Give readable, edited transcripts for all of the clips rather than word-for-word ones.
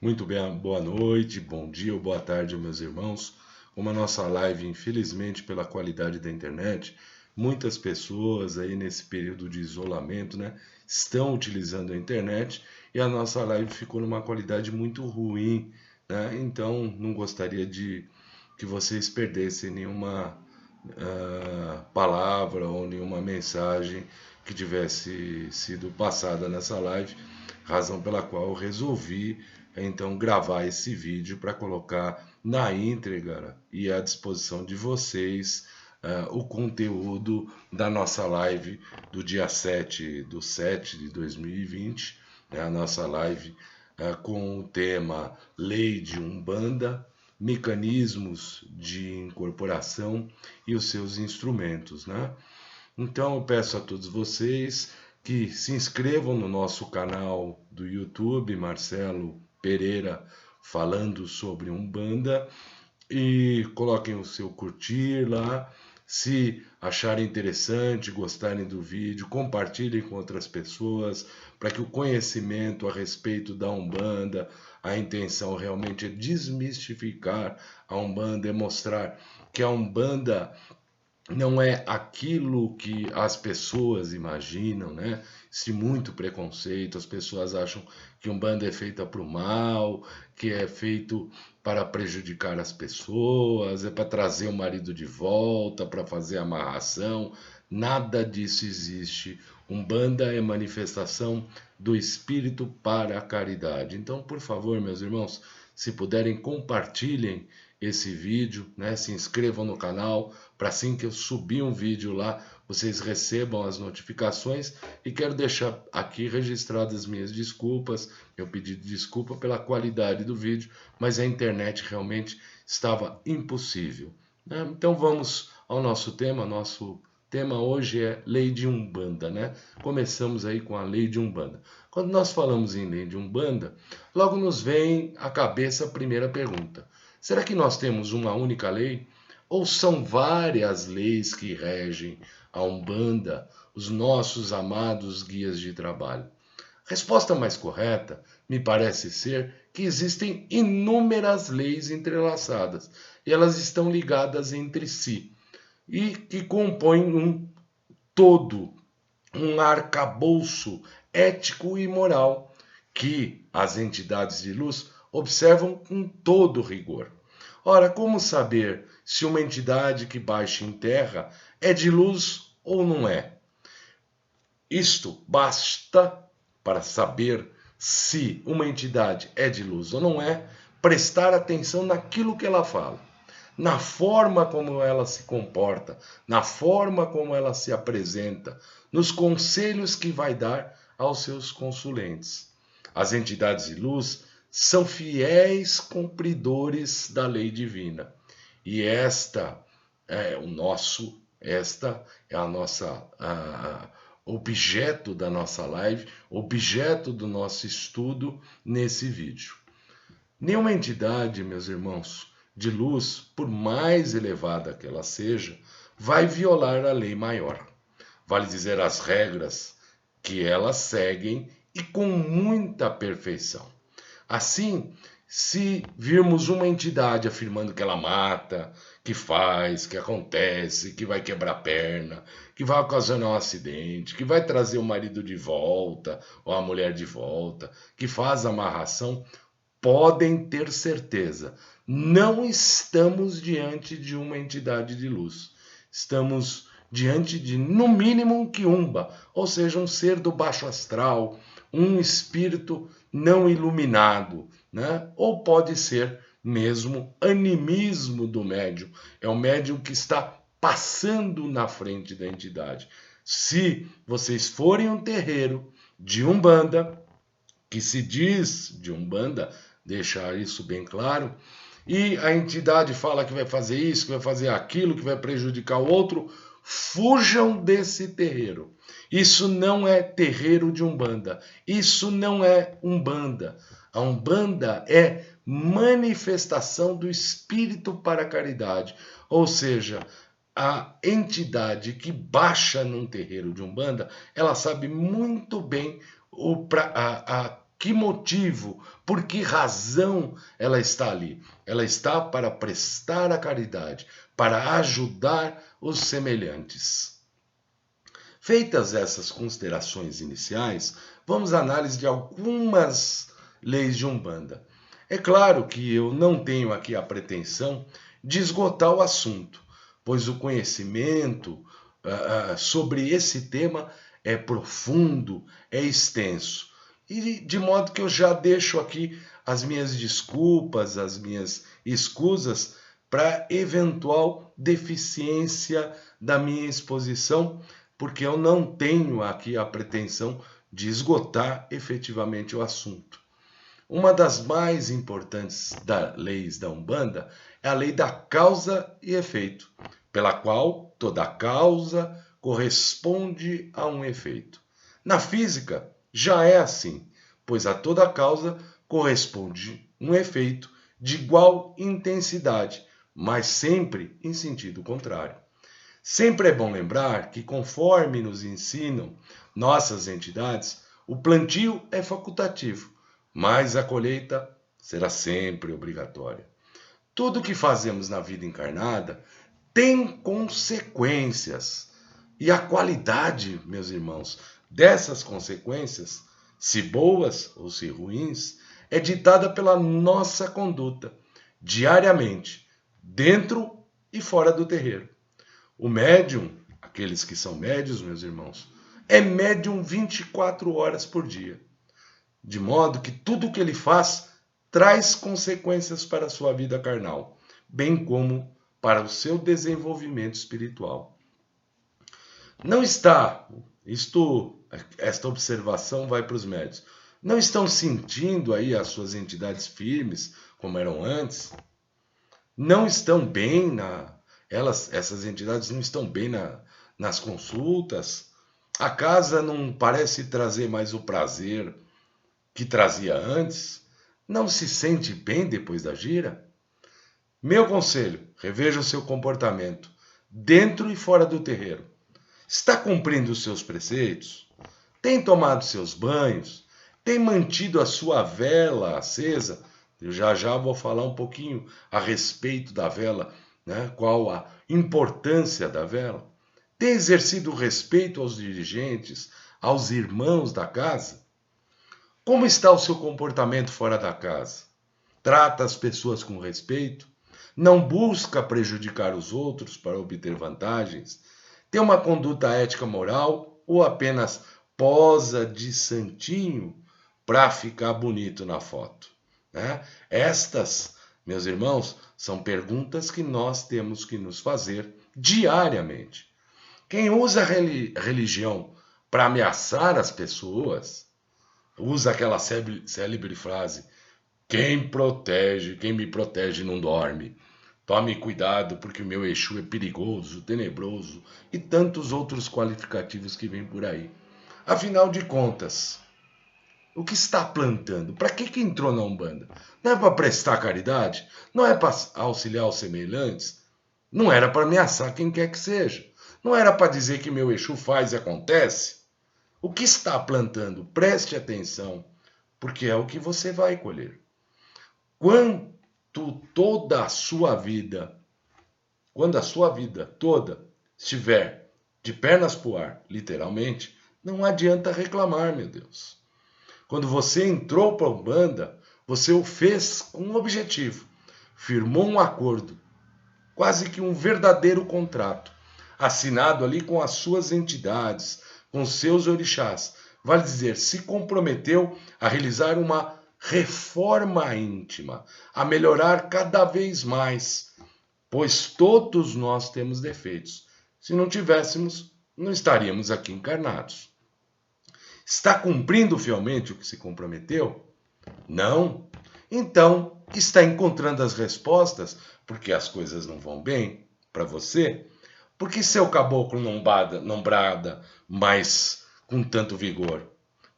Muito bem, boa noite, bom dia ou boa tarde, meus irmãos. Como a nossa live, infelizmente, pela qualidade da internet, muitas pessoas aí nesse período de isolamento, né, estão utilizando a internet e a nossa live ficou numa qualidade muito ruim, né? Então, não gostaria de que vocês perdessem nenhuma palavra ou nenhuma mensagem que tivesse sido passada nessa live, razão pela qual eu resolvi então gravar esse vídeo para colocar na íntegra e à disposição de vocês o conteúdo da nossa live do dia 7/7 de 2020, né, a nossa live com o tema Lei de Umbanda, mecanismos de incorporação e os seus instrumentos, né? Então eu peço a todos vocês que se inscrevam no nosso canal do YouTube, Marcelo Pereira falando sobre Umbanda, e coloquem o seu curtir lá. Se acharem interessante, gostarem do vídeo, compartilhem com outras pessoas, para que o conhecimento a respeito da Umbanda, a intenção realmente é desmistificar a Umbanda, é mostrar que a Umbanda não é aquilo que as pessoas imaginam, né? Se muito preconceito, as pessoas acham que Umbanda é feita para o mal, que é feito para prejudicar as pessoas, é para trazer o marido de volta, para fazer amarração. Nada disso existe. Umbanda é manifestação do espírito para a caridade. Então, por favor, meus irmãos, se puderem, compartilhem esse vídeo, né? Se inscrevam no canal, para assim que eu subir um vídeo lá, vocês recebam as notificações. E quero deixar aqui registradas as minhas desculpas, meu pedido de desculpa pela qualidade do vídeo, mas a internet realmente estava impossível, né? Então vamos ao nosso tema. Nosso tema hoje é Lei de Umbanda, né? Começamos aí com a Lei de Umbanda. Quando nós falamos em Lei de Umbanda, logo nos vem à cabeça a primeira pergunta: será que nós temos uma única lei? Ou são várias leis que regem a Umbanda, os nossos amados guias de trabalho? A resposta mais correta me parece ser que existem inúmeras leis entrelaçadas e elas estão ligadas entre si e que compõem um todo, um arcabouço ético e moral que as entidades de luz observam com todo rigor. Ora, como saber se uma entidade que baixa em terra é de luz ou não é? Isto basta para saber se uma entidade é de luz ou não é, prestar atenção naquilo que ela fala, na forma como ela se comporta, na forma como ela se apresenta, nos conselhos que vai dar aos seus consulentes. As entidades de luz são fiéis cumpridores da lei divina. E esta é a nossa objeto da nossa live, objeto do nosso estudo nesse vídeo. Nenhuma entidade, meus irmãos, de luz, por mais elevada que ela seja, vai violar a lei maior. Vale dizer as regras que elas seguem e com muita perfeição. Assim, se virmos uma entidade afirmando que ela mata, que faz, que acontece, que vai quebrar a perna, que vai ocasionar um acidente, que vai trazer o marido de volta ou a mulher de volta, que faz amarração, podem ter certeza, não estamos diante de uma entidade de luz. Estamos diante de, no mínimo, um quiumba, ou seja, um ser do baixo astral, um espírito não iluminado, né? Ou pode ser mesmo animismo do médium. É o médium que está passando na frente da entidade. Se vocês forem a um terreiro de Umbanda, que se diz de Umbanda, deixar isso bem claro, e a entidade fala que vai fazer isso, que vai fazer aquilo, que vai prejudicar o outro, fujam desse terreiro. Isso não é terreiro de Umbanda. Isso não é Umbanda. A Umbanda é manifestação do espírito para a caridade. Ou seja, a entidade que baixa num terreiro de Umbanda, ela sabe muito bem que motivo, por que razão ela está ali? Ela está para prestar a caridade, para ajudar os semelhantes. Feitas essas considerações iniciais, vamos à análise de algumas leis de Umbanda. É claro que eu não tenho aqui a pretensão de esgotar o assunto, pois o conhecimento sobre esse tema é profundo, é extenso. E de modo que eu já deixo aqui as minhas desculpas, as minhas escusas para eventual deficiência da minha exposição, porque eu não tenho aqui a pretensão de esgotar efetivamente o assunto. Uma das mais importantes leis da Umbanda é a lei da causa e efeito, pela qual toda causa corresponde a um efeito. Na física, já é assim, pois a toda causa corresponde um efeito de igual intensidade, mas sempre em sentido contrário. Sempre é bom lembrar que, conforme nos ensinam nossas entidades, o plantio é facultativo, mas a colheita será sempre obrigatória. Tudo que fazemos na vida encarnada tem consequências. E a qualidade, meus irmãos, dessas consequências, se boas ou se ruins, é ditada pela nossa conduta, diariamente, dentro e fora do terreiro. O médium, aqueles que são médios, meus irmãos, é médium 24 horas por dia. De modo que tudo o que ele faz traz consequências para a sua vida carnal, bem como para o seu desenvolvimento espiritual. Não está, esta observação vai para os médios, não estão sentindo aí as suas entidades firmes, como eram antes? Não estão bem essas entidades não estão bem nas consultas? A casa não parece trazer mais o prazer que trazia antes? Não se sente bem depois da gira? Meu conselho, reveja o seu comportamento, dentro e fora do terreiro. Está cumprindo os seus preceitos? Tem tomado seus banhos? Tem mantido a sua vela acesa? Eu já vou falar um pouquinho a respeito da vela, né? Qual a importância da vela? Tem exercido respeito aos dirigentes, aos irmãos da casa? Como está o seu comportamento fora da casa? Trata as pessoas com respeito? Não busca prejudicar os outros para obter vantagens? Tem uma conduta ética moral ou apenas posa de santinho para ficar bonito na foto? Né? Estas, meus irmãos, são perguntas que nós temos que nos fazer diariamente. Quem usa a religião para ameaçar as pessoas, usa aquela célebre frase: quem me protege não dorme. Tome cuidado porque o meu Exu é perigoso, tenebroso e tantos outros qualificativos que vêm por aí. Afinal de contas, o que está plantando? Para que entrou na Umbanda? Não é para prestar caridade? Não é para auxiliar os semelhantes? Não era para ameaçar quem quer que seja? Não era para dizer que meu Exu faz e acontece? O que está plantando? Preste atenção, porque é o que você vai colher. Quando a sua vida toda estiver de pernas para o ar, literalmente, não adianta reclamar, meu Deus. Quando você entrou para a Umbanda, você o fez com um objetivo, firmou um acordo, quase que um verdadeiro contrato, assinado ali com as suas entidades, com seus orixás. Vale dizer, se comprometeu a realizar uma reforma íntima, a melhorar cada vez mais, pois todos nós temos defeitos. Se não tivéssemos, não estaríamos aqui encarnados. Está cumprindo fielmente o que se comprometeu? Não? Então, está encontrando as respostas porque as coisas não vão bem para você? Porque seu caboclo não brada mais com tanto vigor?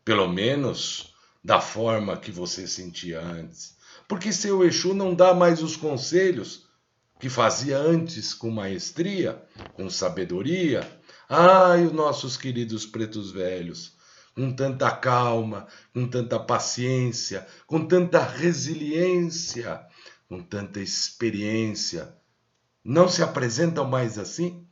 Pelo menos da forma que você sentia antes. Porque seu Exu não dá mais os conselhos que fazia antes com maestria, com sabedoria. Ai, os nossos queridos pretos velhos, com tanta calma, com tanta paciência, com tanta resiliência, com tanta experiência, não se apresentam mais assim?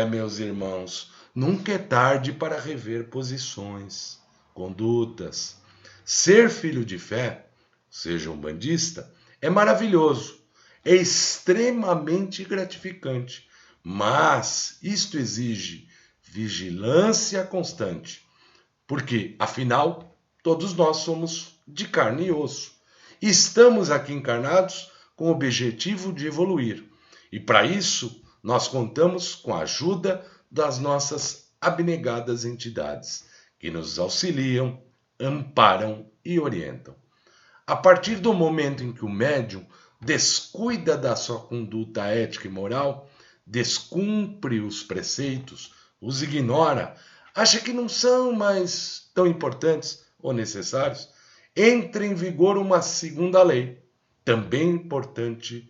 Meus irmãos, nunca é tarde para rever posições, condutas. Ser filho de fé, seja um bandista, é maravilhoso, é extremamente gratificante, mas isto exige vigilância constante, porque, afinal, todos nós somos de carne e osso. Estamos aqui encarnados com o objetivo de evoluir. E para isso, nós contamos com a ajuda das nossas abnegadas entidades, que nos auxiliam, amparam e orientam. A partir do momento em que o médium descuida da sua conduta ética e moral, descumpre os preceitos, os ignora, acha que não são mais tão importantes ou necessários, entra em vigor uma segunda lei, também importante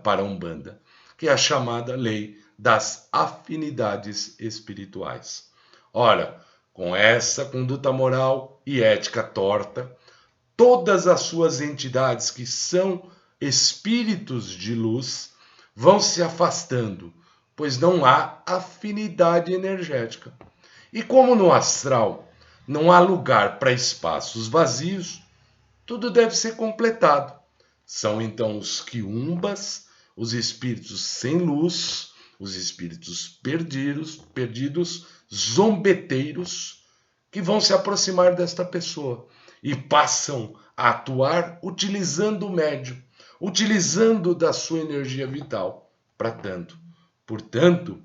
para a Umbanda, que é a chamada lei das afinidades espirituais. Ora, com essa conduta moral e ética torta, todas as suas entidades que são espíritos de luz vão se afastando, pois não há afinidade energética. E como no astral não há lugar para espaços vazios, tudo deve ser completado. São então os quiumbas, os espíritos sem luz, os espíritos perdidos, zombeteiros, que vão se aproximar desta pessoa e passam a atuar utilizando o médium, utilizando da sua energia vital para tanto. Portanto,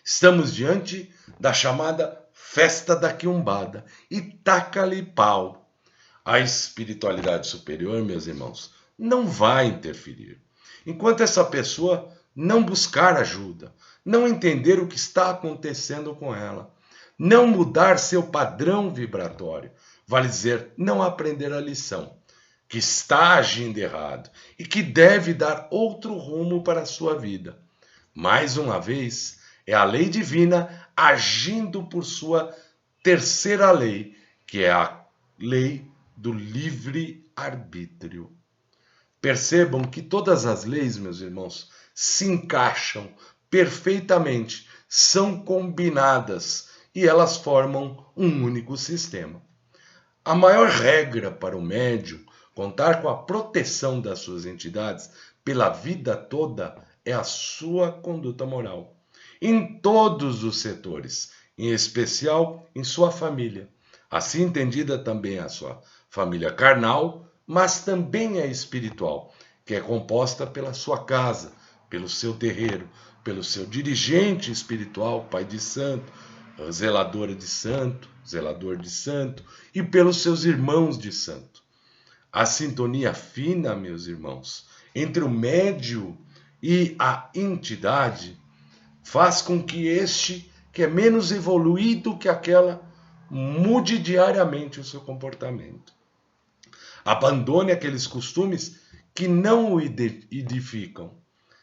estamos diante da chamada festa da quiumbada e taca-lhe pau. A espiritualidade superior, meus irmãos, não vai interferir. Enquanto essa pessoa não buscar ajuda, não entender o que está acontecendo com ela, não mudar seu padrão vibratório, vale dizer, não aprender a lição, que está agindo errado e que deve dar outro rumo para a sua vida. Mais uma vez, é a lei divina agindo por sua terceira lei, que é a lei do livre-arbítrio. Percebam que todas as leis, meus irmãos, se encaixam perfeitamente, são combinadas e elas formam um único sistema. A maior regra para o médium contar com a proteção das suas entidades pela vida toda é a sua conduta moral, em todos os setores, em especial em sua família. Assim entendida também a sua família carnal, mas também a espiritual, que é composta pela sua casa, pelo seu terreiro, pelo seu dirigente espiritual, pai de santo, zeladora de santo, zelador de santo, e pelos seus irmãos de santo. A sintonia fina, meus irmãos, entre o médium e a entidade faz com que este, que é menos evoluído que aquela, mude diariamente o seu comportamento. Abandone aqueles costumes que não o edificam.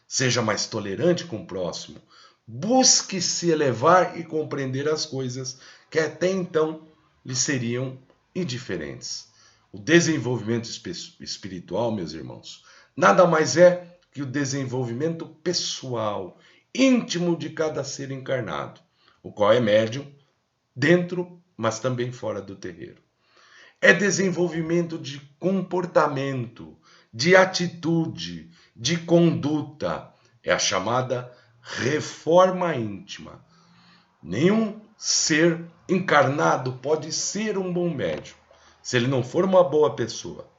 Seja mais tolerante com o próximo. Busque se elevar e compreender as coisas que até então lhe seriam indiferentes. O desenvolvimento espiritual, meus irmãos, nada mais é que o desenvolvimento pessoal, íntimo de cada ser encarnado, o qual é médium dentro, mas também fora do terreiro. É desenvolvimento de comportamento, de atitude, de conduta. É a chamada reforma íntima. Nenhum ser encarnado pode ser um bom médium se ele não for uma boa pessoa,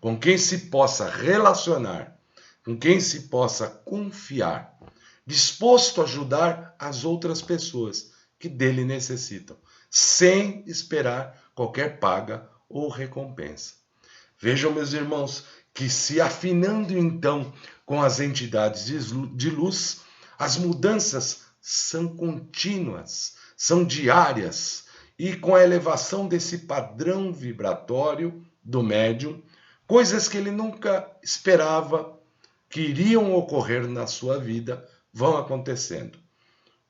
com quem se possa relacionar, com quem se possa confiar, disposto a ajudar as outras pessoas que dele necessitam, sem esperar qualquer paga ou recompensa. Vejam, meus irmãos, que se afinando então com as entidades de luz, as mudanças são contínuas, são diárias, e com a elevação desse padrão vibratório do médium, coisas que ele nunca esperava que iriam ocorrer na sua vida vão acontecendo.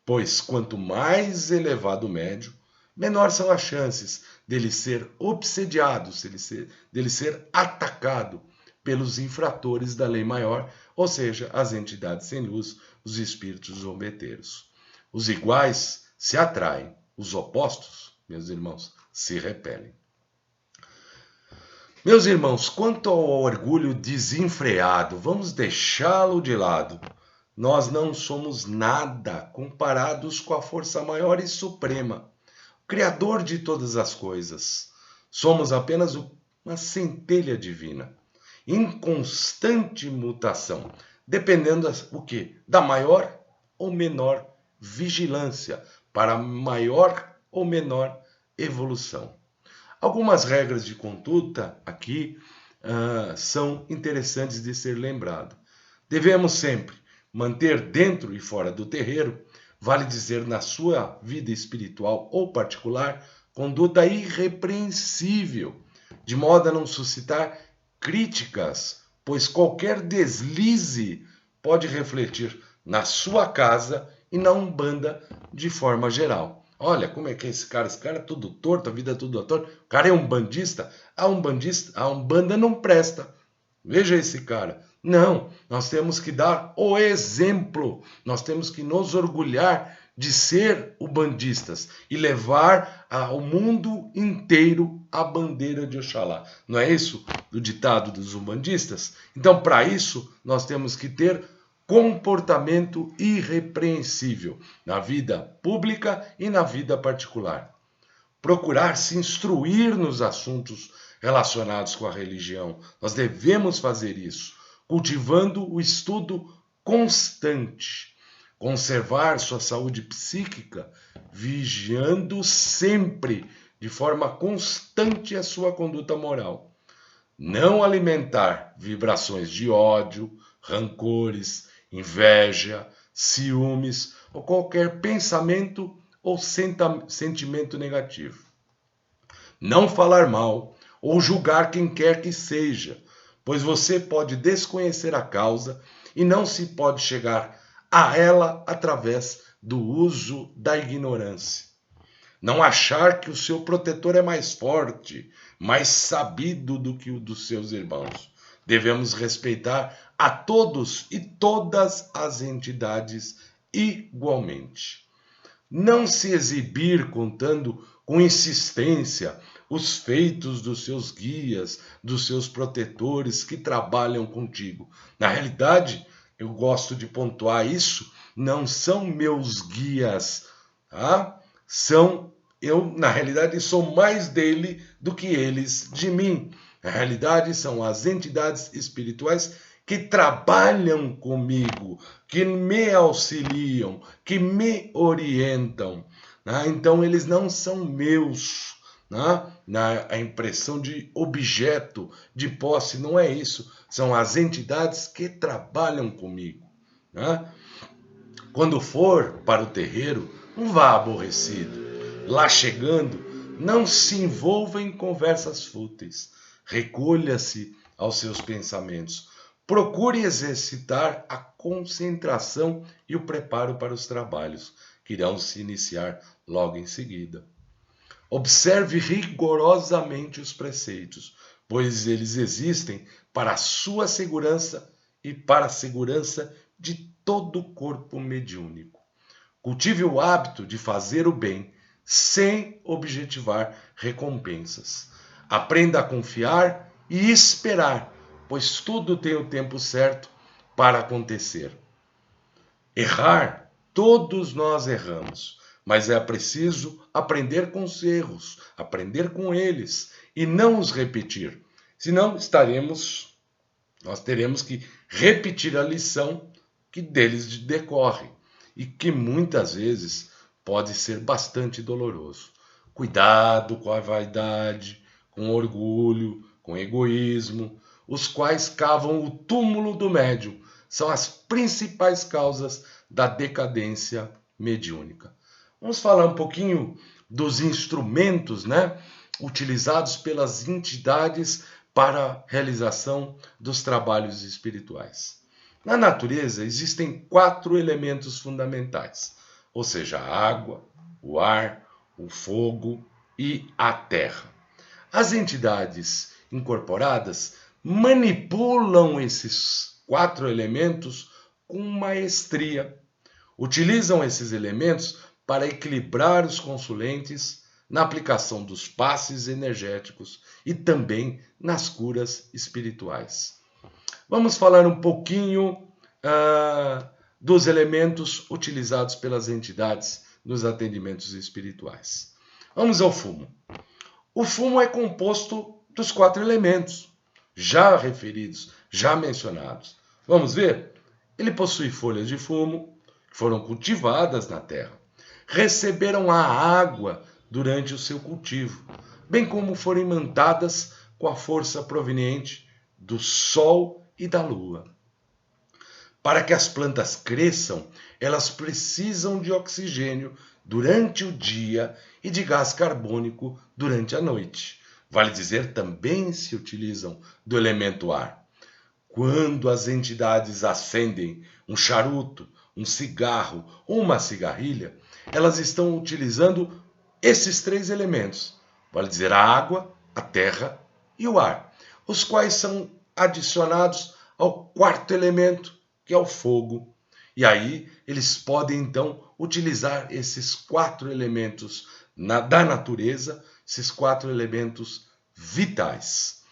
Pois quanto mais elevado o médium, menor são as chances dele ser obsediado, dele ser atacado pelos infratores da lei maior, ou seja, as entidades sem luz, os espíritos zombeteiros. Os iguais se atraem, os opostos, meus irmãos, se repelem. Meus irmãos, quanto ao orgulho desenfreado, vamos deixá-lo de lado. Nós não somos nada comparados com a força maior e suprema, o Criador de todas as coisas. Somos apenas uma centelha divina, em constante mutação, dependendo o quê? Da maior ou menor vigilância, para maior ou menor evolução. Algumas regras de conduta aqui são interessantes de ser lembrado. Devemos sempre manter dentro e fora do terreiro, vale dizer na sua vida espiritual ou particular, conduta irrepreensível, de modo a não suscitar críticas, pois qualquer deslize pode refletir na sua casa e na Umbanda de forma geral. Olha, como é que é esse cara? Esse cara é tudo torto, a vida é tudo torto. O cara é umbandista? A Umbanda não presta. Veja esse cara. Não, nós temos que dar o exemplo. Nós temos que nos orgulhar de ser umbandistas e levar ao mundo inteiro a bandeira de Oxalá. Não é isso o ditado dos umbandistas? Então, para isso, nós temos que ter comportamento irrepreensível na vida pública e na vida particular. Procurar se instruir nos assuntos relacionados com a religião. Nós devemos fazer isso, cultivando o estudo constante. Conservar sua saúde psíquica, vigiando sempre, de forma constante, a sua conduta moral. Não alimentar vibrações de ódio, rancores, inveja, ciúmes ou qualquer pensamento ou sentimento negativo. Não falar mal ou julgar quem quer que seja, pois você pode desconhecer a causa e não se pode chegar a ela através do uso da ignorância. Não achar que o seu protetor é mais forte, mais sabido do que o dos seus irmãos. Devemos respeitar a todos e todas as entidades igualmente. Não se exibir contando com insistência os feitos dos seus guias, dos seus protetores que trabalham contigo. Na realidade, eu gosto de pontuar isso, não são meus guias, tá? Eu, na realidade, sou mais dele do que eles de mim. Na realidade, são as entidades espirituais que trabalham comigo, que me auxiliam, que me orientam. Né? Então, eles não são meus. Né? A impressão de objeto, de posse, não é isso. São as entidades que trabalham comigo. Né? Quando for para o terreiro, não vá aborrecido. Lá chegando, não se envolva em conversas fúteis. Recolha-se aos seus pensamentos. Procure exercitar a concentração e o preparo para os trabalhos, que irão se iniciar logo em seguida. Observe rigorosamente os preceitos, pois eles existem para a sua segurança e para a segurança de todo o corpo mediúnico. Cultive o hábito de fazer o bem, sem objetivar recompensas. Aprenda a confiar e esperar, pois tudo tem o tempo certo para acontecer. Errar, todos nós erramos, mas é preciso aprender com os erros, aprender com eles e não os repetir. Senão nós teremos que repetir a lição que deles decorre e que muitas vezes pode ser bastante doloroso. Cuidado com a vaidade, com o orgulho, com o egoísmo, os quais cavam o túmulo do médium. São as principais causas da decadência mediúnica. Vamos falar um pouquinho dos instrumentos, utilizados pelas entidades para a realização dos trabalhos espirituais. Na natureza existem 4 elementos fundamentais, ou seja, a água, o ar, o fogo e a terra. As entidades incorporadas manipulam esses 4 elementos com maestria. Utilizam esses elementos para equilibrar os consulentes na aplicação dos passes energéticos e também nas curas espirituais. Vamos falar um pouquinho dos elementos utilizados pelas entidades nos atendimentos espirituais. Vamos ao fumo. O fumo é composto dos 4 elementos já referidos, já mencionados. Vamos ver? Ele possui folhas de fumo que foram cultivadas na terra, receberam a água durante o seu cultivo, bem como foram imantadas com a força proveniente do sol e da lua. Para que as plantas cresçam, elas precisam de oxigênio durante o dia e de gás carbônico durante a noite. Vale dizer, também se utilizam do elemento ar. Quando as entidades acendem um charuto, um cigarro ou uma cigarrilha, elas estão utilizando esses 3 elementos. Vale dizer, a água, a terra e o ar, os quais são adicionados ao 4º elemento, que é o fogo. E aí eles podem então utilizar esses 4 elementos da natureza, esses 4 elementos vitais.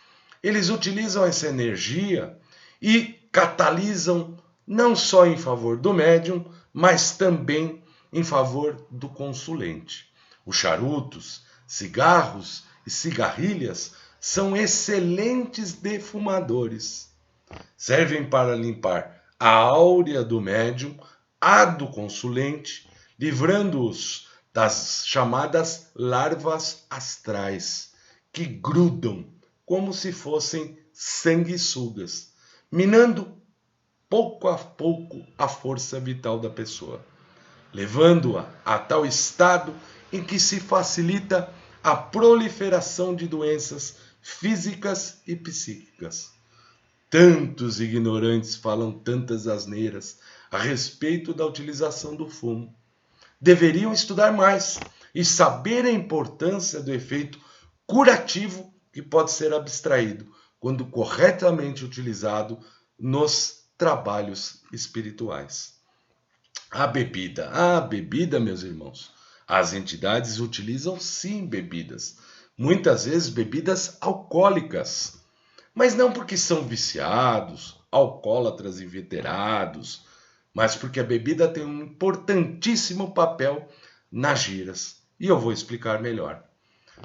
Eles utilizam essa energia e catalisam não só em favor do médium, mas também em favor do consulente. Os charutos, cigarros e cigarrilhas são excelentes defumadores. Servem para limpar a áurea do médium, a do consulente, livrando-os das chamadas larvas astrais, que grudam como se fossem sanguessugas, minando pouco a pouco a força vital da pessoa, levando-a a tal estado em que se facilita a proliferação de doenças físicas e psíquicas. Tantos ignorantes falam tantas asneiras a respeito da utilização do fumo. Deveriam estudar mais e saber a importância do efeito curativo que pode ser abstraído quando corretamente utilizado nos trabalhos espirituais. A bebida, meus irmãos. As entidades utilizam sim bebidas, muitas vezes bebidas alcoólicas, mas não porque são viciados, alcoólatras inveterados, mas porque a bebida tem um importantíssimo papel nas giras. E eu vou explicar melhor.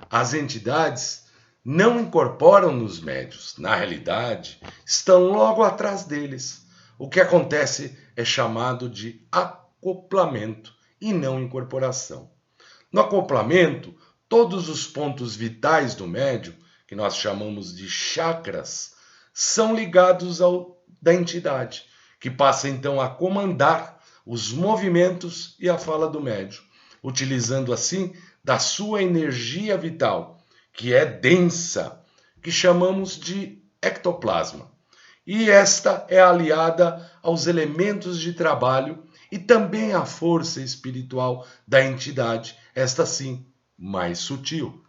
As entidades não incorporam nos médios, na realidade, estão logo atrás deles. O que acontece é chamado de acoplamento e não incorporação. No acoplamento, todos os pontos vitais do médium, que nós chamamos de chakras, são ligados ao da entidade, que passa então a comandar os movimentos e a fala do médium, utilizando assim da sua energia vital, que é densa, que chamamos de ectoplasma. E esta é aliada aos elementos de trabalho e também à força espiritual da entidade, esta sim, mais sutil.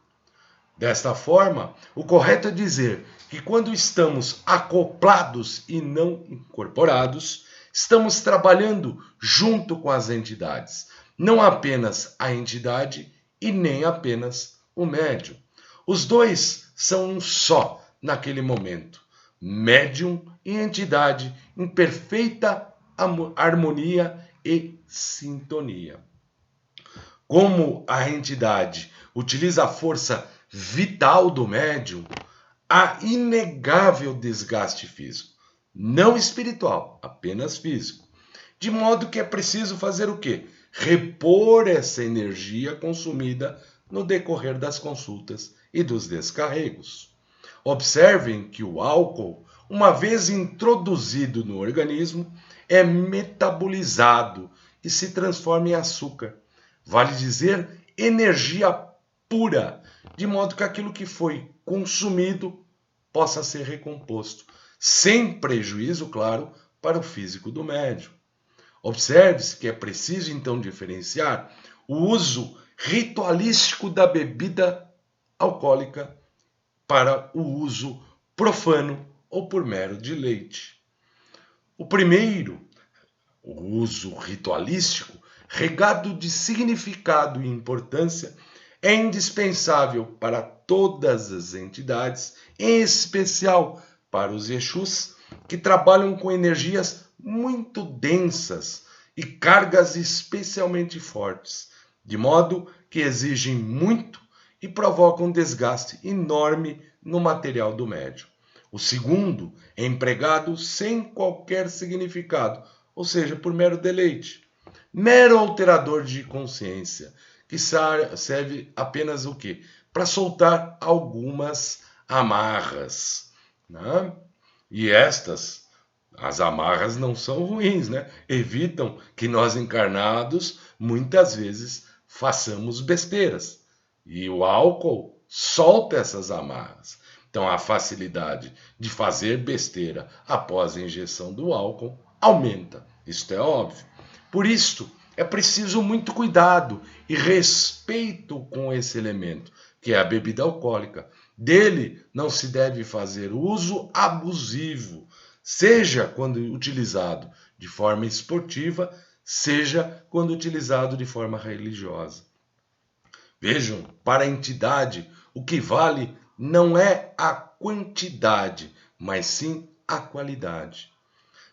Desta forma, o correto é dizer que quando estamos acoplados e não incorporados, estamos trabalhando junto com as entidades, não apenas a entidade e nem apenas o médium. Os dois são um só naquele momento, médium e entidade em perfeita harmonia e sintonia. Como a entidade utiliza a força vital do médium, há inegável desgaste físico, não espiritual, apenas físico. De modo que é preciso fazer o quê? Repor essa energia consumida no decorrer das consultas e dos descarregos. Observem que o álcool, uma vez introduzido no organismo, é metabolizado e se transforma em açúcar. Vale dizer, energia pura, de modo que aquilo que foi consumido possa ser recomposto, sem prejuízo, claro, para o físico do médium. Observe-se que é preciso então diferenciar o uso ritualístico da bebida alcoólica para o uso profano ou por mero deleite. O primeiro, o uso ritualístico, regado de significado e importância, é indispensável para todas as entidades, em especial para os Exus, que trabalham com energias muito densas e cargas especialmente fortes, de modo que exigem muito e provocam desgaste enorme no material do médium. O segundo é empregado sem qualquer significado, ou seja, por mero deleite, mero alterador de consciência, que serve apenas o quê? Para soltar algumas amarras, né? E as amarras não são ruins, né? Evitam que nós encarnados muitas vezes façamos besteiras. E o álcool solta essas amarras. Então a facilidade de fazer besteira após a injeção do álcool aumenta. Isto é óbvio. Por isto, é preciso muito cuidado e respeito com esse elemento, que é a bebida alcoólica. Dele não se deve fazer uso abusivo, seja quando utilizado de forma esportiva, seja quando utilizado de forma religiosa. Vejam, para a entidade, o que vale não é a quantidade, mas sim a qualidade.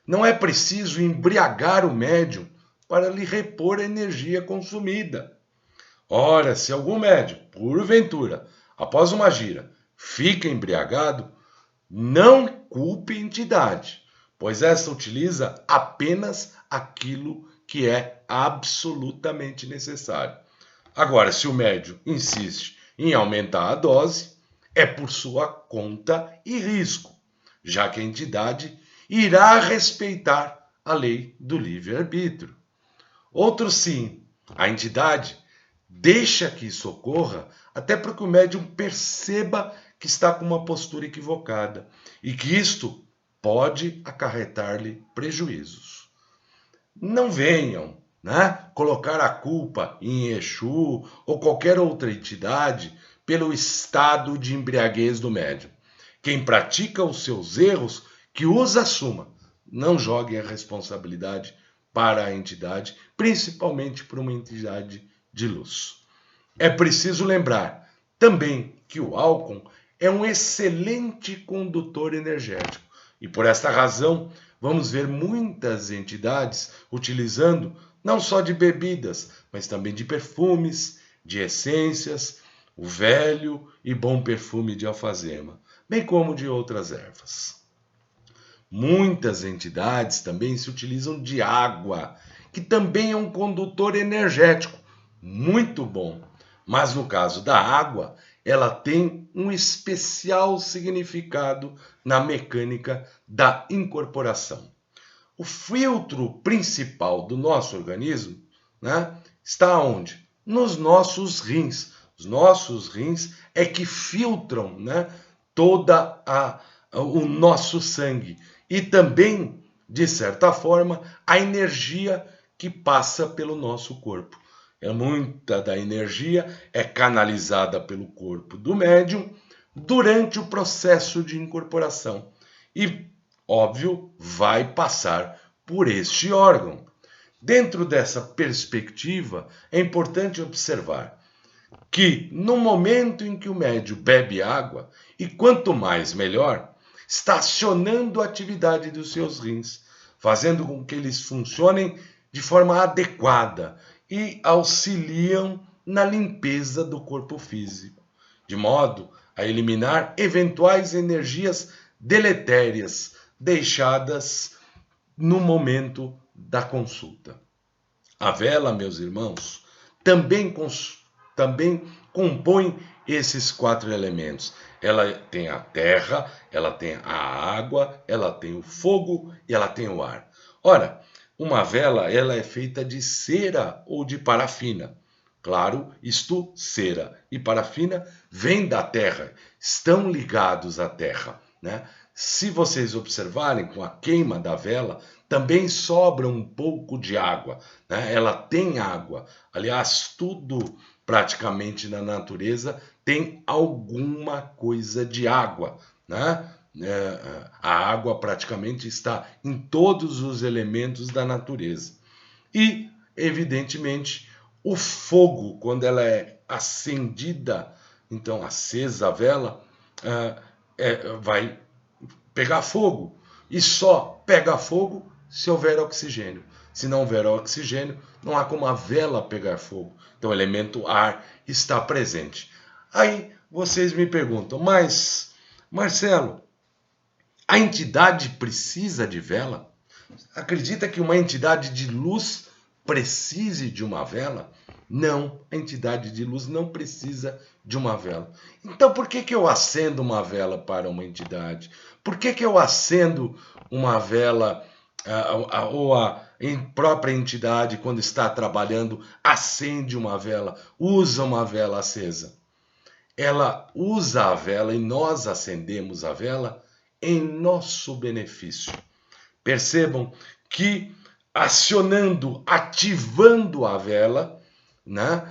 Não é preciso embriagar o médium para lhe repor a energia consumida. Ora, se algum médium, porventura, após uma gira, fica embriagado, não culpe a entidade, pois essa utiliza apenas aquilo que é absolutamente necessário. Agora, se o médium insiste em aumentar a dose, é por sua conta e risco, já que a entidade irá respeitar a lei do livre-arbítrio. Outro sim, a entidade deixa que isso ocorra até para que o médium perceba que está com uma postura equivocada e que isto pode acarretar-lhe prejuízos. Não venham, né, colocar a culpa em Exu ou qualquer outra entidade pelo estado de embriaguez do médium. Quem pratica os seus erros, que os assuma. Não jogue a responsabilidade para a entidade, principalmente para uma entidade de luz. É preciso lembrar também que o álcool é um excelente condutor energético e por esta razão vamos ver muitas entidades utilizando não só de bebidas, mas também de perfumes, de essências, o velho e bom perfume de alfazema, bem como de outras ervas. Muitas entidades também se utilizam de água, que também é um condutor energético muito bom. Mas no caso da água, ela tem um especial significado na mecânica da incorporação. O filtro principal do nosso organismo, né, está onde? Nos nossos rins. Os nossos rins é que filtram, né, o nosso sangue e também, de certa forma, a energia que passa pelo nosso corpo. Muita da energia é canalizada pelo corpo do médium durante o processo de incorporação e, óbvio, vai passar por este órgão. Dentro dessa perspectiva, é importante observar que, no momento em que o médium bebe água, e quanto mais melhor, está acionando a atividade dos seus rins, fazendo com que eles funcionem de forma adequada e auxiliam na limpeza do corpo físico, de modo a eliminar eventuais energias deletérias deixadas no momento da consulta. A vela, meus irmãos, também compõe esses 4 elementos. Ela tem a terra, ela tem a água, ela tem o fogo e ela tem o ar. Ora, uma vela ela é feita de cera ou de parafina. Claro, isto, cera e parafina, vem da terra, estão ligados à terra, né? Se vocês observarem com a queima da vela, também sobra um pouco de água, né? Ela tem água. Aliás, tudo praticamente na natureza tem alguma coisa de água, né? A água praticamente está em todos os elementos da natureza. E, evidentemente, o fogo, quando ela é acendida, então acesa a vela, vai pegar fogo. E só pega fogo se houver oxigênio. Se não houver oxigênio, não há como a vela pegar fogo. Então o elemento ar está presente. Aí vocês me perguntam, mas Marcelo, a entidade precisa de vela? Acredita que uma entidade de luz precise de uma vela? Não, a entidade de luz não precisa de uma vela. Então por que eu acendo uma vela para uma entidade? Por que eu acendo uma vela ou a própria entidade, quando está trabalhando, acende uma vela, usa uma vela acesa? Ela usa a vela e nós acendemos a vela em nosso benefício. Percebam que acionando, ativando a vela, né?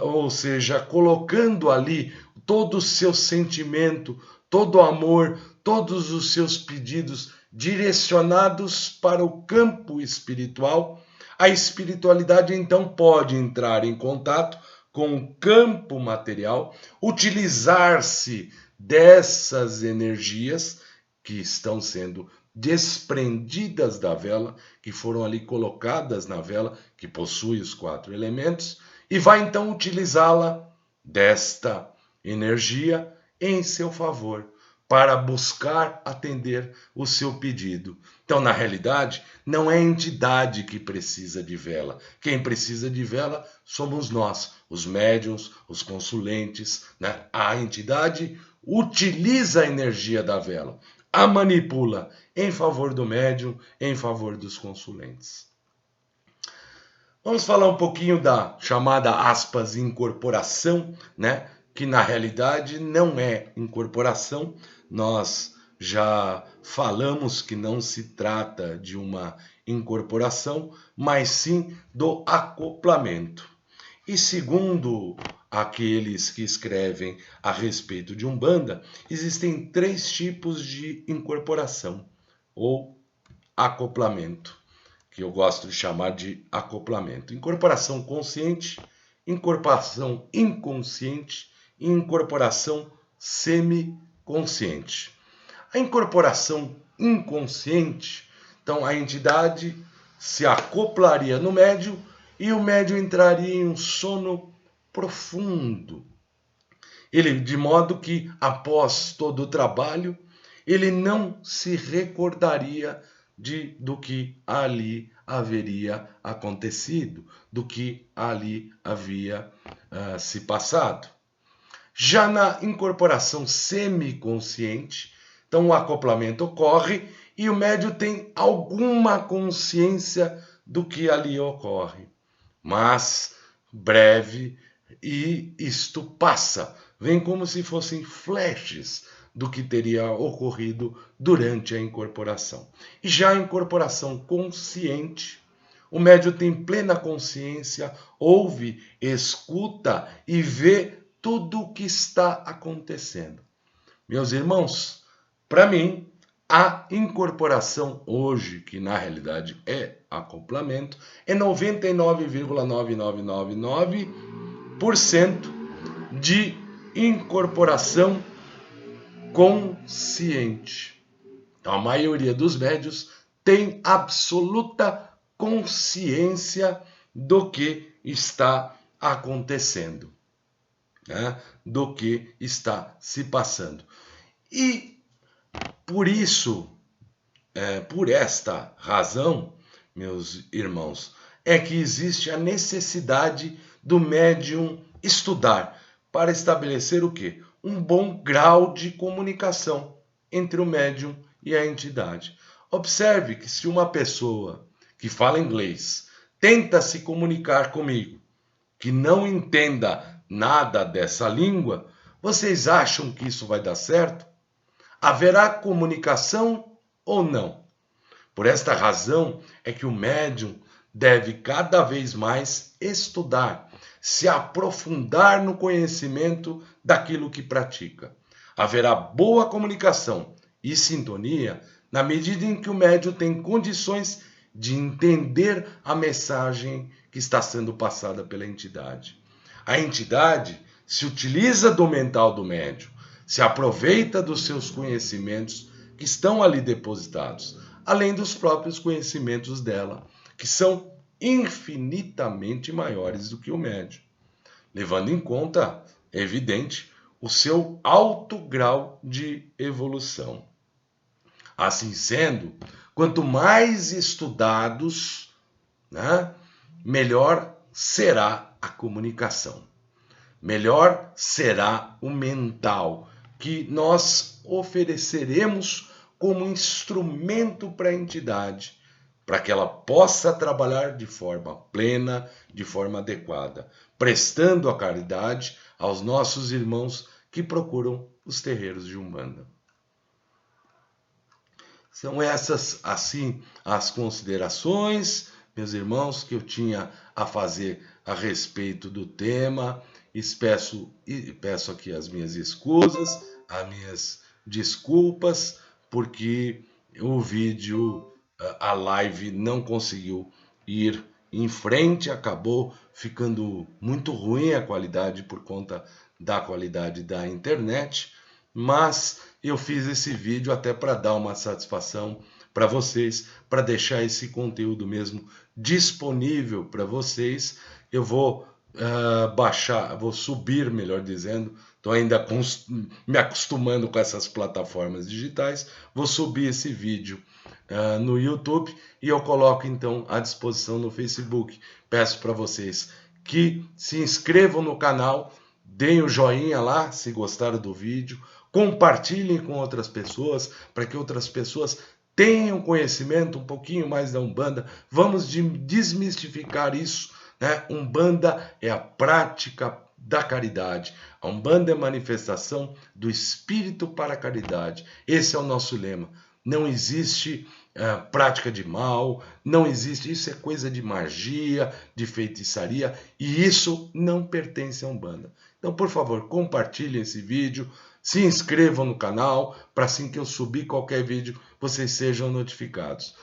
Ou seja, colocando ali todo o seu sentimento, todo o amor, todos os seus pedidos direcionados para o campo espiritual, a espiritualidade então pode entrar em contato com o campo material, utilizar-se dessas energias que estão sendo desprendidas da vela, que foram ali colocadas na vela, que possui os 4 elementos, e vai então utilizá-la desta energia em seu favor, para buscar atender o seu pedido. Então, na realidade, não é a entidade que precisa de vela. Quem precisa de vela somos nós, os médiuns, os consulentes, né? A entidade utiliza a energia da vela, a manipula em favor do médium, em favor dos consulentes. Vamos falar um pouquinho da chamada, aspas, incorporação, né? Que na realidade não é incorporação. Nós já falamos que não se trata de uma incorporação, mas sim do acoplamento. E segundo aqueles que escrevem a respeito de Umbanda, existem 3 tipos de incorporação ou acoplamento, que eu gosto de chamar de acoplamento. Incorporação consciente, incorporação inconsciente e incorporação semiconsciente. A incorporação inconsciente, então a entidade se acoplaria no médium e o médium entraria em um sono profundo. Ele, de modo que, após todo o trabalho, ele não se recordaria do que ali haveria acontecido, do que ali havia se passado. Já na incorporação semiconsciente, então o acoplamento ocorre e o médium tem alguma consciência do que ali ocorre, mas breve, e isto passa, vem como se fossem flashes do que teria ocorrido durante a incorporação. E já a incorporação consciente, o médium tem plena consciência, ouve, escuta e vê tudo o que está acontecendo. Meus irmãos, para mim, a incorporação hoje, que na realidade é acoplamento, é 99,9999% de incorporação consciente. Então, a maioria dos médiuns tem absoluta consciência do que está acontecendo, né? Do que está se passando. E por isso, por esta razão, meus irmãos, é que existe a necessidade do médium estudar para estabelecer o quê? Um bom grau de comunicação entre o médium e a entidade. Observe que se uma pessoa que fala inglês tenta se comunicar comigo, que não entenda nada dessa língua, vocês acham que isso vai dar certo? Haverá comunicação ou não? Por esta razão é que o médium deve cada vez mais estudar se aprofundar no conhecimento daquilo que pratica. Haverá boa comunicação e sintonia na medida em que o médium tem condições de entender a mensagem que está sendo passada pela entidade. A entidade se utiliza do mental do médium, se aproveita dos seus conhecimentos que estão ali depositados, além dos próprios conhecimentos dela, que são infinitamente maiores do que o médium, levando em conta, é evidente, o seu alto grau de evolução. Assim sendo, quanto mais estudados, né, melhor será a comunicação. Melhor será o mental que nós ofereceremos como instrumento para a entidade, para que ela possa trabalhar de forma plena, de forma adequada, prestando a caridade aos nossos irmãos que procuram os terreiros de Umbanda. São essas, assim, as considerações, meus irmãos, que eu tinha a fazer a respeito do tema. Peço aqui as minhas escusas, as minhas desculpas, porque o vídeo, a live não conseguiu ir em frente, acabou ficando muito ruim a qualidade por conta da qualidade da internet, mas eu fiz esse vídeo até para dar uma satisfação para vocês, para deixar esse conteúdo mesmo disponível para vocês. Eu vou vou subir, melhor dizendo, estou ainda me acostumando com essas plataformas digitais, vou subir esse vídeo no YouTube e eu coloco então à disposição no Facebook. Peço para vocês que se inscrevam no canal, deem o joinha lá se gostaram do vídeo, compartilhem com outras pessoas, para que outras pessoas tenham conhecimento um pouquinho mais da Umbanda. Vamos desmistificar isso, né? Umbanda é a prática da caridade. A Umbanda é manifestação do espírito para a caridade. Esse é o nosso lema. Não existe prática de mal, não existe, isso é coisa de magia, de feitiçaria, e isso não pertence à Umbanda. Então, por favor, compartilhem esse vídeo, se inscrevam no canal, para assim que eu subir qualquer vídeo, vocês sejam notificados.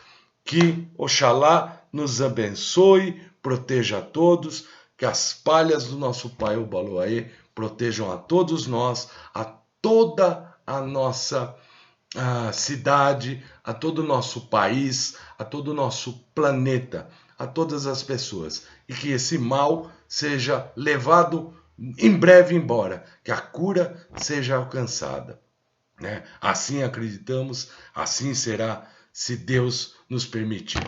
Que Oxalá nos abençoe, proteja a todos, que as palhas do nosso Pai Obaloaê protejam a todos nós, a toda a nossa cidade, a todo o nosso país, a todo o nosso planeta, a todas as pessoas. E que esse mal seja levado em breve embora, que a cura seja alcançada, né? Assim acreditamos, assim será, se Deus nos permitir.